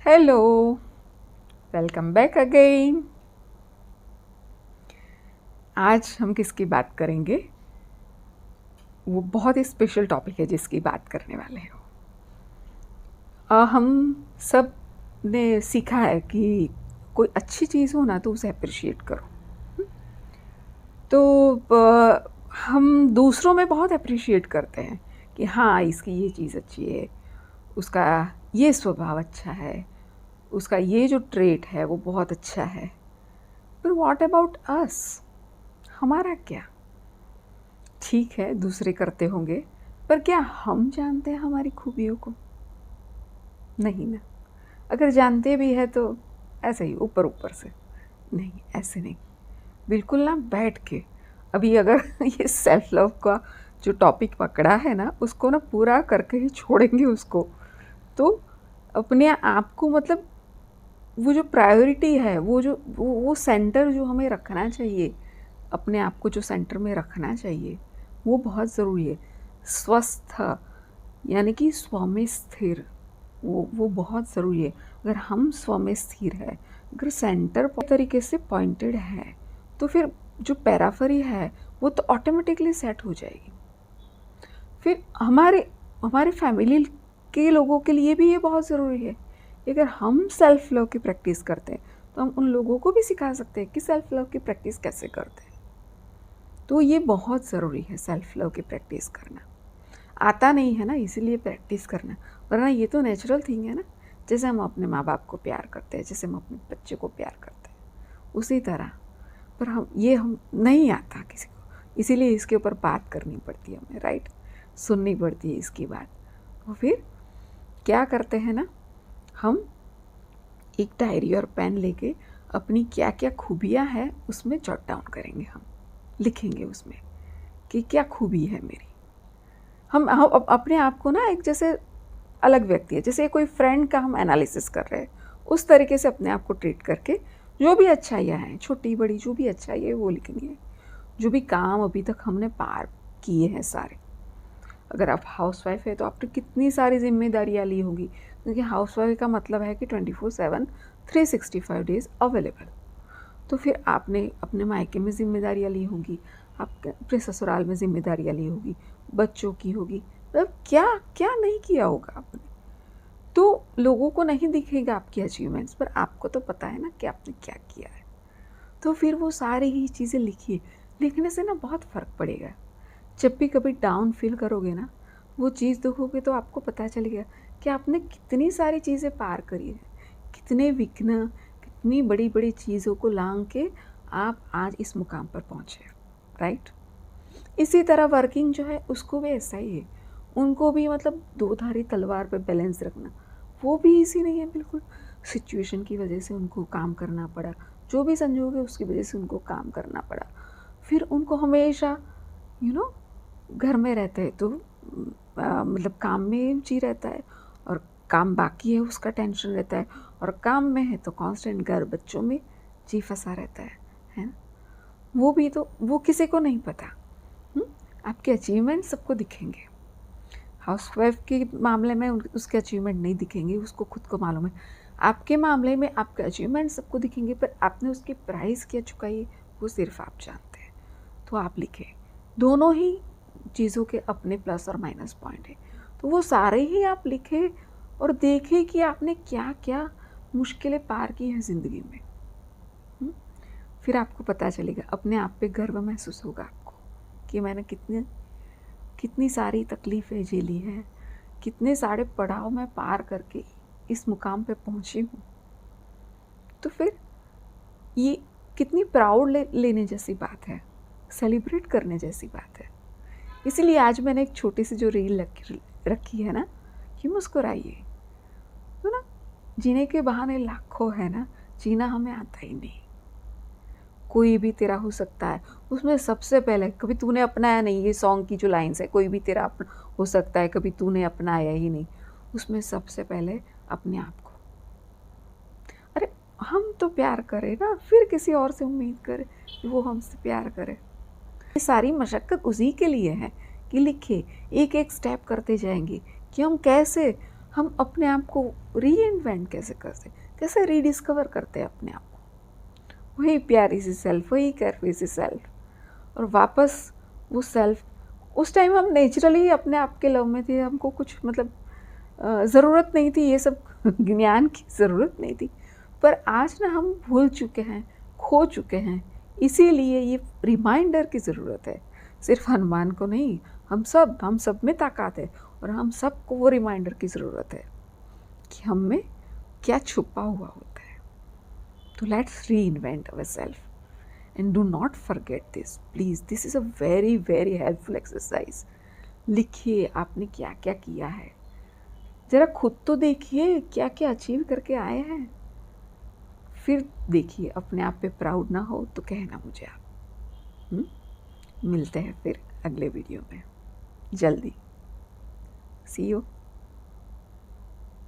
Hello, welcome back again. आज हम किसकी बात करेंगे? वो बहुत ही स्पेशल टॉपिक है जिसकी बात करने वाले हैं। हम सब ने सीखा है कि कोई अच्छी चीज़ हो ना तो उसे अप्रिशिएट करो। तो हम दूसरों में बहुत अप्रिशिएट करते हैं कि हाँ, इसकी ये चीज़ अच्छी है, उसका ये स्वभाव अच्छा है, उसका ये जो ट्रेट है वो बहुत अच्छा है। पर व्हाट अबाउट अस? हमारा क्या? ठीक है, दूसरे करते होंगे, पर क्या हम जानते हैं हमारी खूबियों को? नहीं ना। अगर जानते भी हैं तो ऐसे ही ऊपर ऊपर से। नहीं, ऐसे नहीं। बिल्कुल ना बैठ के अभी अगर ये सेल्फ लव का जो टॉपिक पकड़ा है ना, उसको ना पूरा करके ही छोड़ेंगे उसको। तो अपने आप को मतलब वो जो प्रायोरिटी है, वो सेंटर जो हमें रखना चाहिए, अपने आप को जो सेंटर में रखना चाहिए, वो बहुत ज़रूरी है। स्वस्थ यानी कि स्व में स्थिर, वो बहुत ज़रूरी है। अगर हम स्व में स्थिर है, अगर सेंटर तरीके से पॉइंटेड है, तो फिर जो पैराफरी है वो तो ऑटोमेटिकली सेट हो जाएगी। फिर हमारे हमारे फैमिली के लोगों के लिए भी ये बहुत ज़रूरी है। अगर हम सेल्फ लव की प्रैक्टिस करते हैं तो हम उन लोगों को भी सिखा सकते हैं कि सेल्फ लव की प्रैक्टिस कैसे करते हैं। तो ये बहुत ज़रूरी है सेल्फ लव की प्रैक्टिस करना। आता नहीं है ना, इसीलिए प्रैक्टिस करना, वरना ये तो नेचुरल थिंग है ना। जैसे हम अपने माँ बाप को प्यार करते हैं, जैसे हम अपने बच्चे को प्यार करते हैं, उसी तरह। पर हम नहीं आता किसी को, इसीलिए इसके ऊपर बात करनी पड़ती है हमें, राइट? सुननी पड़ती है इसकी बात। तो फिर क्या करते हैं ना, हम एक डायरी और पेन लेके अपनी क्या क्या खूबियाँ हैं उसमें जॉट डाउन करेंगे। हम लिखेंगे उसमें कि क्या खूबी है मेरी। हम अपने आप को ना एक जैसे अलग व्यक्ति है, जैसे कोई फ्रेंड का हम एनालिसिस कर रहे हैं, उस तरीके से अपने आप को ट्रीट करके जो भी अच्छाइयाँ हैं, छोटी बड़ी जो भी अच्छाई है वो लिखेंगे। जो भी काम अभी तक हमने पार किए हैं सारे। अगर आप हाउसवाइफ है तो आपने कितनी सारी जिम्मेदारियाँ ली होंगी, क्योंकि हाउसवाइफ का मतलब है कि 24/7 365 डेज़ अवेलेबल। तो फिर आपने अपने मायके में जिम्मेदारियाँ ली होंगी, आप अपने ससुराल में जिम्मेदारियाँ ली होगी, बच्चों की होगी, मतलब क्या क्या नहीं किया होगा आपने। तो लोगों को नहीं दिखेगा आपकी अचीवमेंट्स, पर आपको तो पता है ना कि आपने क्या किया है। तो फिर वो सारी ही चीज़ें लिखिए। लिखने से ना बहुत फ़र्क पड़ेगा। जब भी कभी डाउन फील करोगे ना, वो चीज़ देखोगे तो आपको पता चलेगा कि आपने कितनी सारी चीज़ें पार करी है, कितने विघ्न, कितनी बड़ी बड़ी चीज़ों को लांघ के आप आज इस मुकाम पर पहुँचे, राइट? इसी तरह वर्किंग जो है उसको भी ऐसा ही है। उनको भी मतलब दो धारी तलवार पे बैलेंस रखना वो भी इजी नहीं है बिल्कुल। सिचुएशन की वजह से उनको काम करना पड़ा, जो भी संजोग है उसकी वजह से उनको काम करना पड़ा। फिर उनको हमेशा यू नो घर में रहते हैं तो मतलब काम में जी रहता है, और काम बाकी है उसका टेंशन रहता है, और काम में है तो कांस्टेंट घर बच्चों में जी फंसा रहता है ना। वो भी तो वो किसी को नहीं पता। आपके अचीवमेंट सबको दिखेंगे। हाउसवाइफ के मामले में उसके अचीवमेंट नहीं दिखेंगे, उसको खुद को मालूम है। आपके मामले में आपके अचीवमेंट सबको दिखेंगे, पर आपने उसकी प्राइस क्या चुकाई वो सिर्फ आप जानते हैं। तो आप लिखें, दोनों ही चीज़ों के अपने प्लस और माइनस पॉइंट है, तो वो सारे ही आप लिखें और देखें कि आपने क्या क्या मुश्किलें पार की हैं ज़िंदगी में। फिर आपको पता चलेगा, अपने आप पे गर्व महसूस होगा आपको कि मैंने कितनी सारी तकलीफ़ें झेली हैं, कितने सारे पड़ाव मैं पार करके इस मुकाम पे पहुंची हूँ। तो फिर ये कितनी प्राउड लेने जैसी बात है, सेलिब्रेट करने जैसी बात है। इसीलिए आज मैंने एक छोटी सी जो रील रखी है ना कि मुस्कुराइए। तो ना, जीने के बहाने लाखों है ना, जीना हमें आता ही नहीं। कोई भी तेरा हो सकता है, उसमें सबसे पहले कभी तूने अपनाया नहीं, ये सॉन्ग की जो लाइन्स है, कोई भी तेरा हो सकता है, कभी तूने अपनाया ही नहीं। उसमें सबसे पहले अपने आप को, अरे हम तो प्यार करें ना, फिर किसी और से उम्मीद करें कि वो हमसे प्यार करे। ये सारी मशक्क़त उसी के लिए है कि लिखे, एक एक स्टेप करते जाएंगे कि हम कैसे हम अपने आप को री-इन्वेंट कैसे करते, कैसे रीडिस्कवर करते हैं अपने आप को, वही प्यारी सी सेल्फ, वही केयरफ्री सी सेल्फ, और वापस वो सेल्फ। उस टाइम हम नेचुरली अपने आप के लव में थे, हमको कुछ मतलब ज़रूरत नहीं थी, ये सब ज्ञान की ज़रूरत नहीं थी। पर आज ना हम भूल चुके हैं, खो चुके हैं, इसीलिए ये रिमाइंडर की ज़रूरत है। सिर्फ हनुमान को नहीं, हम सब में ताकत है, और हम सबको वो रिमाइंडर की ज़रूरत है कि हम में क्या छुपा हुआ होता है। तो लेट्स री invent our self and do not forget this please. This is a very very helpful exercise. लिखिए आपने क्या क्या किया है, ज़रा खुद तो देखिए क्या क्या अचीव करके आए हैं, फिर देखिए। अपने आप पे प्राउड ना हो तो कहना मुझे आप। मिलते हैं फिर अगले वीडियो में जल्दी। सी यू।